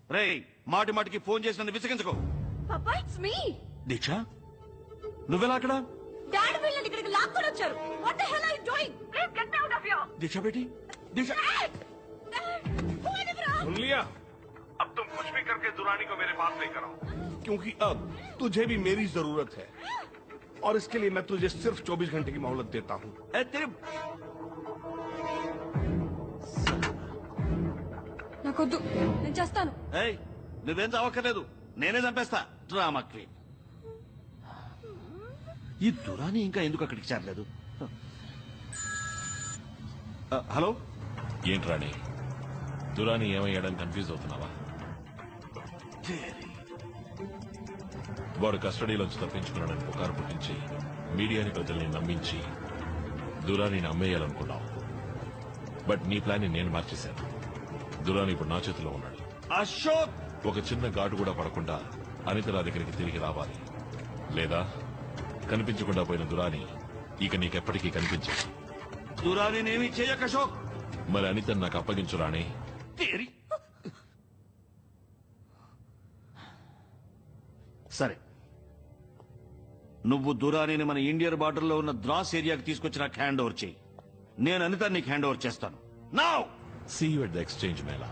రేయ్ మాటి మాటికి ఫోన్ చేసి నన్ను విసిగించుకో. పాపా ఇట్స్ మీ. దీక్ష నువ్వెలా అక్కడ? డాడీ వీళ్ళని ఇక్కడికి లాక్కొని వచ్చారు. What the hell are you doing? Please get me out of here. Diksha బేటీ దీక్ష सुन लिया? अब तुम कुछ भी करके दुरानी को मेरे पास लेकर आओ, क्योंकि अब तुझे भी मेरी जरूरत है और इसके लिए मैं तुझे सिर्फ 24 घंटे की मोहलत देता हूँ. నాకొద్దు, నేను చేస్తాను. ఏయ్ నువ్వేం చావక్కర్లేదు, నేనే చంపేస్తా. Drama queen. ఈ దురాని ఇంకా ఎందుకు అక్కడికి చేరలేదు? హలో ఏంటి రాణి, దురాని ఏమయ్యాడని కన్ఫ్యూజ్ అవుతున్నావా? వాడు కస్టడీలోంచి తప్పించుకున్నాడని పుకారు పుట్టించి మీడియాని ప్రజల్ని నమ్మించి దురానిని అమ్మేయాలనుకున్నావు. బట్ నీ ప్లాన్ నేను మార్చేశాను. దురాని ఇప్పుడు నా చేతిలో ఉన్నాడు. అశోక్, ఒక చిన్న ఘాటు కూడా పడకుండా అనిత నా దగ్గరికి తిరిగి రావాలి, లేదా కనిపించకుండా పోయిన దురాని ఇక నీకెప్పటికీ కనిపించదు. దురాని నేమి చేయక అశోక్. మరి అనిత నాకు అప్పగించు రాణి. సరే, నువ్వు దురానిని మన ఇండియన్ బార్డర్ లో ఉన్న ద్రాస్ ఏరియాకి తీసుకొచ్చి నాకు హ్యాండ్ ఓవర్ చేయి. నేను అనిత నీకు హ్యాండ్ ఓవర్ చేస్తాను. Now see you at the exchange mela.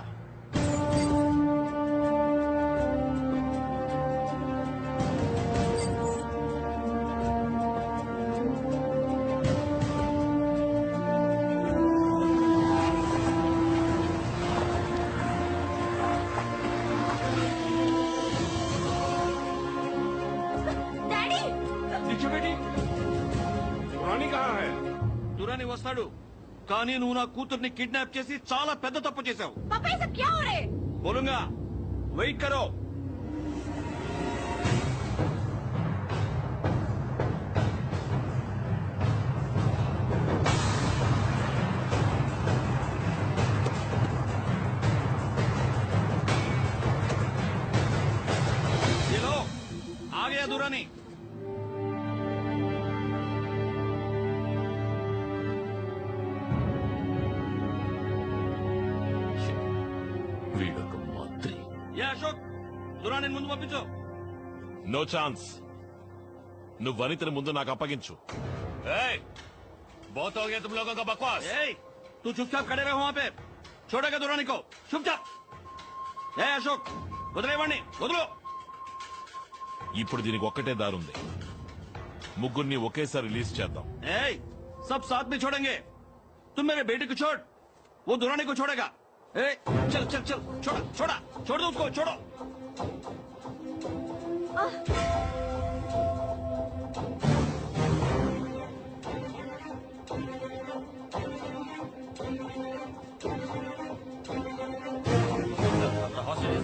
Durrani कहाँ है? దురాని వస్తాడు, కానీ నువ్వు నా కూతుర్ని కిడ్నాప్ చేసి చాలా పెద్ద తప్పు చేశావు. पापा ये सब क्या हो रहा है? బోలుంగా వెయిట్ కరో. ये लो, आ गया दुरानी. వీడొక మంత్రి. ఏ అశోక్, దురాని ముందు పంపించు. No chance. నువ్వు వనితని ముందు నాకు అప్పగించు. बहुत हो गया तुम लोगों का बकवास. तू चुपचाप खड़े रहो वहां पे. छोड़ेगा दुरानी को? चुपचाप. अशोक వదిలేవాణ్ణి, వదులు. ఇప్పుడు దీనికి ఒక్కటే దారుంది. ముగ్గురిని ఒకేసారి రిలీజ్ చేద్దాం. सब साथ में छोड़ेंगे. तुम मेरे बेटे को छोड़, वो दुरानी को छोड़ेगा. चल चल चल, छोड़ा छोड़ा, छोड़ दो उसको, छोड़ो.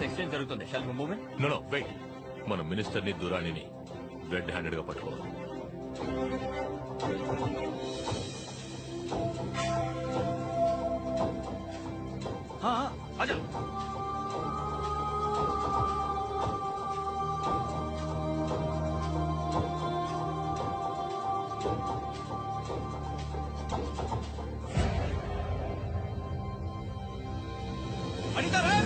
ఎక్స్చేంజ్ జరుగుతుంది. Shall we move in? No wait. మన మినిస్టర్ని దురానిని రెడ్ హ్యాండెడ్ గా పట్టుకోవాలి. हाँ हाँ आजा. अनिता है?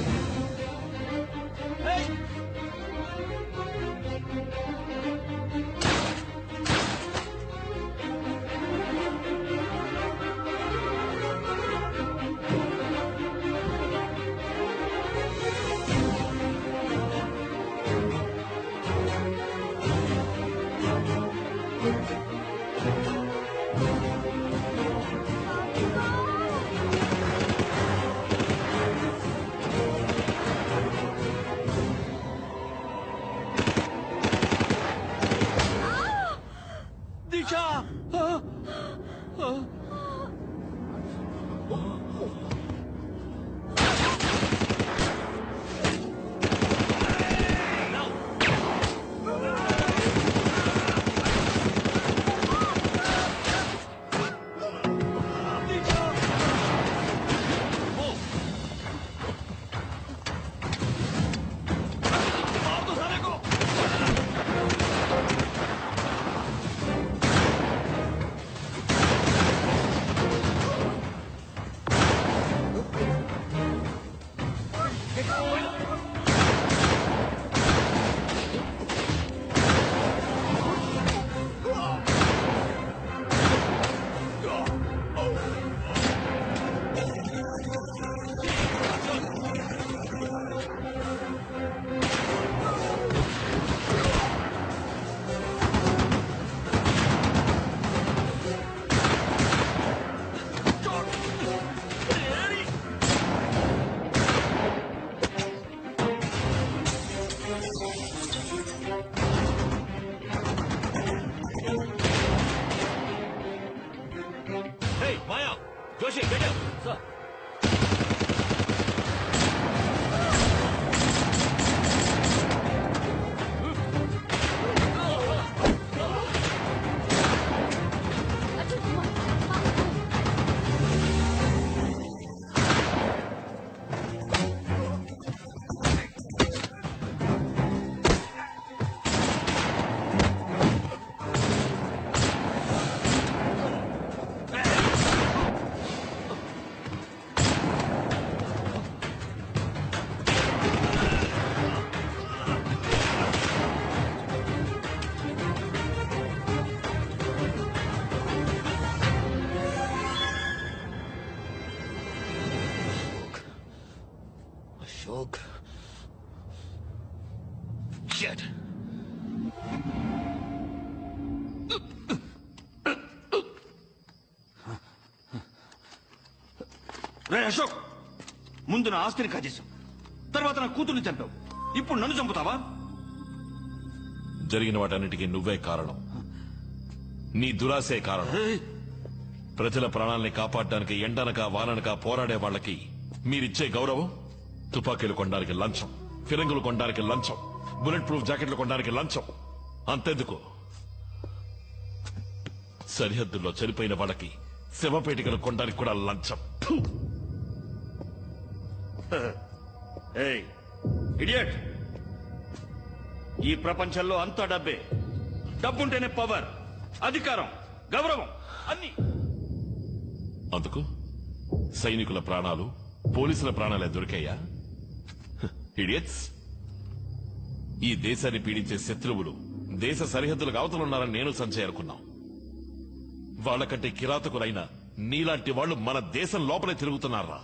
Sir Ashok Shit. రే అశోక్, ముందు నా ఆస్తిని కాజేశావు, తర్వాత నా కూతుర్ని చంపావు, ఇప్పుడు నన్ను చంపుతావా? జరిగిన వాటన్నిటికీ నువ్వే కారణం. నీ దురాశే కారణం. ఏయ్, ప్రజల ప్రాణాల్ని కాపాడడానికి ఎండనక వాననక పోరాడే వాళ్ళకి మీరిచ్చే గౌరవం తుపాకీలు కొనడానికి లంచం, ఫిరంగులు కొనడానికి లంచం, బుల్లెట్ ప్రూఫ్ జాకెట్లు కొనడానికి లంచం. అంతెందుకు, సరిహద్దుల్లో చనిపోయిన వాళ్ళకి శవపేటికలు కొనడానికి కూడా లంచం. ఏయ్ ఇడియట్, ఈ ప్రపంచంలో అంతా డబ్బే. డబ్బుంటేనే పవర్, అధికారం, గౌరవం అన్ని. అందుకు సైనికుల ప్రాణాలు, పోలీసుల ప్రాణాలే దొరికాయా? ఇడియట్స్, ఈ దేశాన్ని పీడించే శత్రువులు దేశ సరిహద్దులకు అవతలున్నారని నేను సంజయ్ అనుకున్నాం. వాళ్ళకంటే కిరాతకులైన నీలాంటి వాళ్ళు మన దేశం లోపలే తిరుగుతున్నారా?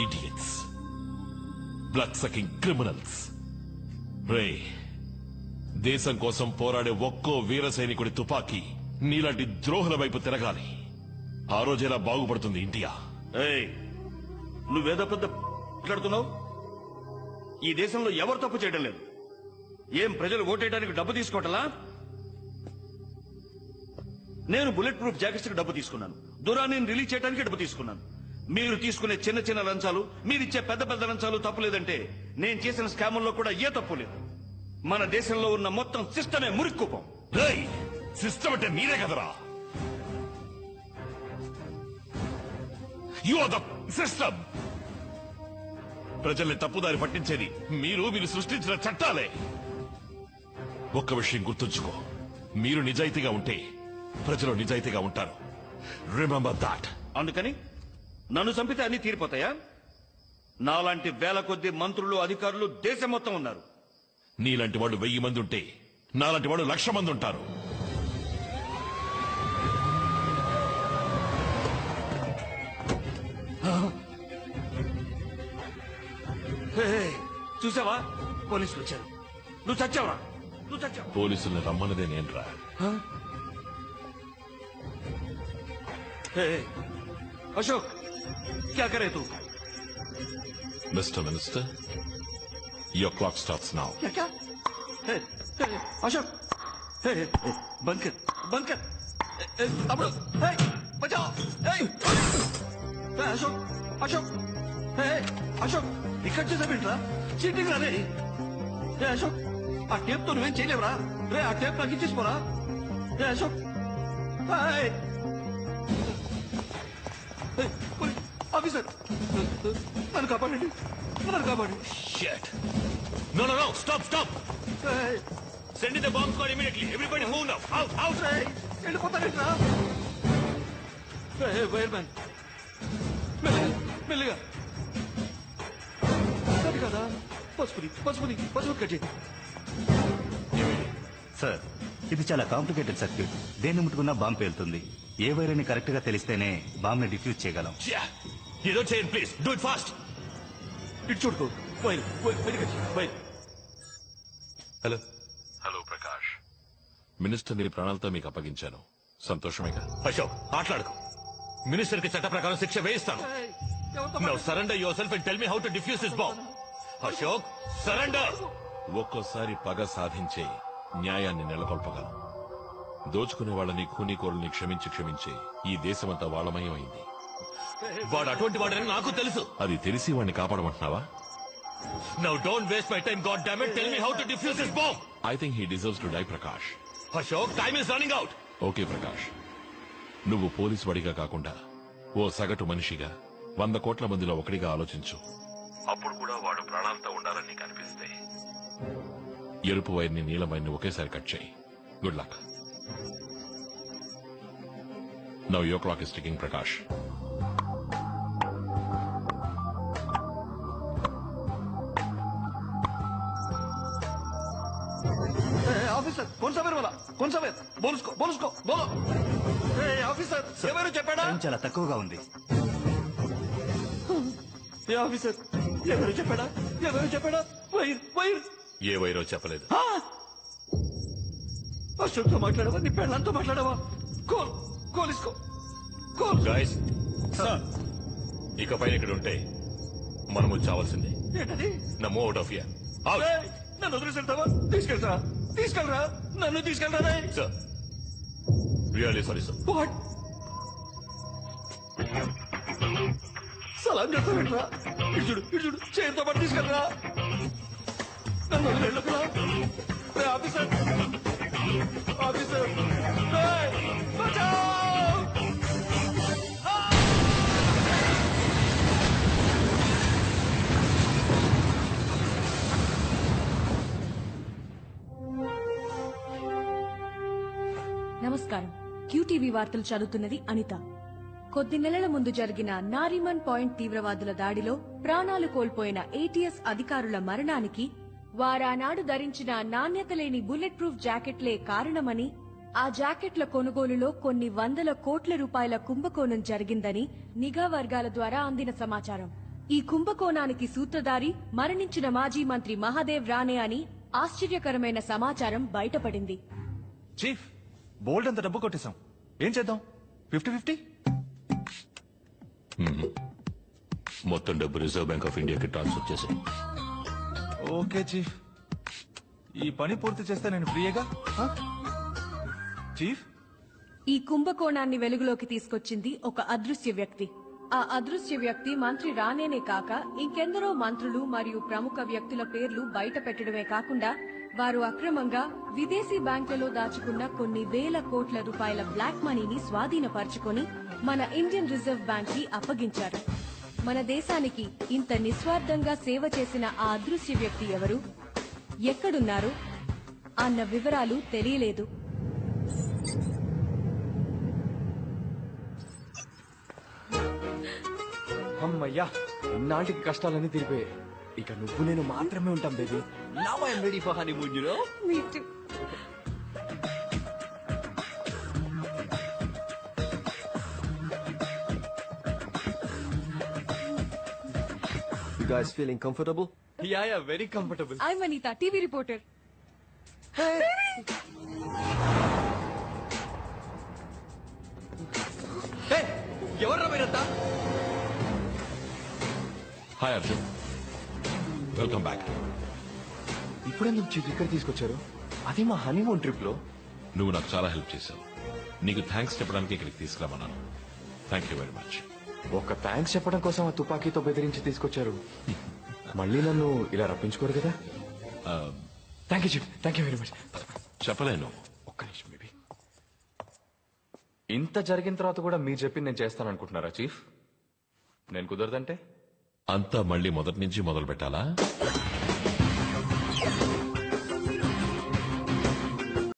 Idiots, blood sucking criminals. రే, దేశం కోసం పోరాడే ఒక్కో వీర సైనికుడి తుపాకీ నీలాంటి ద్రోహుల వైపు తిరగాలి. ఆ రోజేలా బాగుపడుతుంది ఇండియా. ఏయ్, నువ్వేదో పెద్ద మాట్లాడుతున్నావు. ఈ దేశంలో ఎవరు తప్పు చేయడం లేదు. ఏం ప్రజలు ఓటేయడానికి డబ్బు తీసుకోవటలా? నేను బుల్లెట్ ప్రూఫ్ జాకెట్స్ కి డబ్బు తీసుకున్నాను, దురాన్ని రిలీజ్ చేయడానికి డబ్బు తీసుకున్నాను. మీరు తీసుకునే చిన్న చిన్న లంచాలు, మీరిచ్చే పెద్ద పెద్ద లంచాలు తప్పులేదంటే నేను చేసిన స్కాముల్లో కూడా ఏ తప్పు లేదు. మన దేశంలో ఉన్న మొత్తం సిస్టమే మురిక్కుపం. సిస్టమ్ అంటే మీరే కదరా. You are the system. ప్రజల్ని తప్పుదారి పట్టించేది మీరు సృష్టించిన చట్టాలే. ఒక్క విషయం గుర్తుంచుకో, మీరు నిజాయితీగా ఉంటే ప్రజలు నిజాయితీగా ఉంటారు. Remember that. అందుకని నన్ను చంపితే అన్ని తీరిపోతాయా? నాలాంటి వేల కొద్ది మంత్రులు, అధికారులు దేశం మొత్తం ఉన్నారు. నీలాంటి వాళ్ళు 1000 మంది ఉంటే నాలాంటి వాళ్ళు 1,00,000 మంది ఉంటారు. చూసావా, పోలీసులు వచ్చారు. నువ్వు చచ్చావరా? నువ్వు చచ్చావు. పోలీసుల్ని రమ్మన్నదే నేనురా. అశోక్, క్యా కరే తూ? Mister minister, your clock starts now. क्या क्या? हे, हे, अशोक, हे, हे, बंकर, बंकर, तमिल, हे, बचाओ, हे, हे, अशोक, अशोक, हे, अशोक, ఇక్కడ చేసావేంట్రా? చీటింగ్ రా రే. రే అశోక్, ఆ టేప్ తో నువ్వేం చేయలేవురా? రే, ఆ టేప్ నాకు ఇచ్చేసిపోరా. రే అశోక్, హే, హే, పోలీస్ ఆఫీసర్, నన్ను కాపాడండి, నన్ను కాపాడండి. Shit. No, no, no. Stop, stop. Hey, Send in the bomb squad immediately. Everybody move now. Out, out. రేయ్, వెళ్ళిపోతానేట్రా? వైర్ మ్యాన్, మెల్లగా మెల్లగా. అది కదా, పసుపుది పసుపుది పసుపు కట్ చేయి. సార్, ఇది చాలా కాంప్లికేటెడ్ సర్క్యూట్. దేన్ని ముట్టుకున్నా బాంబు పేలుతుంది. ఏ వైర్ అని కరెక్ట్ గా తెలిస్తేనే బాంబుని డిఫ్యూజ్ చేయగలం. Yeah. You don't change, please. Do it fast. ఇటు చూడుకో, వైర్ వైర్ కట్ చేయి, wire. Hello, hello Prakash, minister ని ప్రాణాలతో మీకు అప్పగించాను. సంతోషమేగా? అశోక్ ఆటలాడుకో. మినిస్టర్ కి చట్ట ప్రకారం శిక్ష వేయిస్తాను. ఏయ్, ఎవరితో Now surrender yourself and tell me how to defuse this bomb. Ashok, surrender. ఒక్కోసారి పగ సాధించే న్యాయాన్ని నెలకొల్పగలం. దోచుకునే వాళ్ళని, ఖూనీకోరుల్ని క్షమించి ఈ దేశమంతా వాళ్ళమయమైంది. వాడు అటువంటి వాడని నాకు తెలుసు. అది తెలిసి వాడిని కాపాడమంటున్నావా? Now don't waste my time god damn it. Tell me how to defuse this bomb. I think he deserves to die Prakash. Ashok, time is running out. Okay Prakash, నువ్వు పోలీసు వాడిగా కాకుండా ఓ సగటు మనిషిగా 100 కోట్ల మందిలో ఒకటిగా ఆలోచించు. అప్పుడు కూడా వాడు ప్రాణాలతో ఉండాలని నీకు అనిపిస్తే ఎరుపు వైర్ని నీలం వైర్ని ఒకేసారి కట్ చేయి. Good luck. Now your clock is ticking Prakash. Officer कौन सा वेर वाला कौन सा वेर बोल उसको बोलो. ऑफिसर ఎవరు చెప్పాడా? టైం చాలా తక్కువగా ఉంది. ఆఫీసర్ ఎవరు చెప్పాడా? వైర్ ఏ వైరో చెప్పలేదు. అశోక్ తో మాట్లాడవా? నీ పెళ్ళంతో మాట్లాడవా? కోల్ ఇసుకో. గైస్, ఇక పైన ఇక్కడ ఉంటే మనము చావాల్సిందే. ఏంటది? నా మూవ్ అవుట్ ఆఫ్ హియర్. ఏయ్, నన్ను వదిలేసేళ్తావా? తీసుకెళ్ళరా నన్ను తీసుకెళ్ళరా. Sir, really sorry sir. What? సలాం చెప్తావేంట్రా? ఇటు చూడు చేతితో పాటు తీసుకెళ్ళరా. నన్ను వదిలేళ్ళకురా. ఆఫీసర్ ఏయ్, బచావ్! నమస్కారం. క్యూటీవీ వార్తలు చదువుతున్నది అనిత. కొద్ది నెలల ముందు జరిగిన నారిమన్ పాయింట్ తీవ్రవాదుల దాడిలో ప్రాణాలు కోల్పోయిన ఏటీఎస్ అధికారుల మరణానికి వారానాడు ధరించిన నాణ్యత లేని బుల్లెట్ ప్రూఫ్ జాకెట్లే కారణమని, ఆ జాకెట్ల కొనుగోలులో కొన్ని వందల కోట్ల రూపాయల కుంభకోణం జరిగిందని నిఘా వర్గాల ద్వారా అందిన సమాచారం. ఈ కుంభకోణానికి సూత్రధారి మరణించిన మాజీ మంత్రి మహాదేవ్ రానే అని ఆశ్చర్యకరమైన సమాచారం బయటపడింది. చీఫ్, బోల్డ్ అంత డబ్బు కొట్టేశాం. ఏం చేద్దాం? 50-50? మొత్తం డబ్బు రిజర్వ్ బ్యాంక్ ఆఫ్ ఇండియాకి ట్రాన్స్ఫర్ చేసి. ఓకే చీఫ్, ఈ పని పూర్తి చేస్తే నేను ఫ్రీయేగా. చీఫ్, ఈ కుంభకోణాన్ని వెలుగులోకి తీసుకొచ్చింది ఒక అదృశ్య వ్యక్తి. ఆ అదృశ్య వ్యక్తి మంత్రి రానేనే కాక ఇంకెందరో మంత్రులు మరియు ప్రముఖ వ్యక్తుల పేర్లు బయట పెట్టడమే కాకుండా వారు అక్రమంగా విదేశీ బ్యాంకులలో దాచుకున్న కొన్ని వేల కోట్ల రూపాయల బ్లాక్ మనీని స్వాధీనపరచుకొని మన ఇండియన్ రిజర్వ్ బ్యాంక్ కి అప్పగించారు. మన దేశానికి ఇంత నిస్వార్థంగా సేవ చేసిన ఆ అదృశ్య వ్యక్తి ఎవరు, ఎక్కడున్నారు అన్న వివరాలు తెలియలేదు. అమ్మయ్యా, ఇన్నాళ్ళకి కష్టాలన్నీ తీరిపోయాయి. ఇక నువ్వు నేను మాత్రమే ఉంటాం baby. Now I am ready for honeymoon, you know. Me too. You guys feeling comfortable? Yeah, very comfortable. I'm Anita, TV reporter. Hey, ఎవర్రా మీరంతా? Hi Arjun, welcome back. ఇప్పుడెందుకు చీఫ్ ఇక్కడ తీసుకొచ్చారు? అదే మా హనీమూన్ ట్రిప్ లో. నువ్వు నాకు చాలా హెల్ప్ చేశావు. నీకు థ్యాంక్స్ చెప్పడానికి ఇక్కడికి తీసుకురామన్నాను. Thank you very much. ఒక థ్యాంక్స్ చెప్పడం కోసం ఆ తుపాకీతో బెదిరించి తీసుకొచ్చారు. మళ్ళీ నన్ను ఇలా రప్పించుకోరు కదా. Thank you chief, thank you very much. చెప్పలేను. ఒక్క నిమిషం బేబీ. ఇంత జరిగిన తర్వాత కూడా మీరు చెప్పింది నేను చేస్తాననుకుంటున్నారా చీఫ్? నేను కుదరదంటే అంతా మళ్ళీ మొదటి నుంచి మొదలు పెట్టాలా?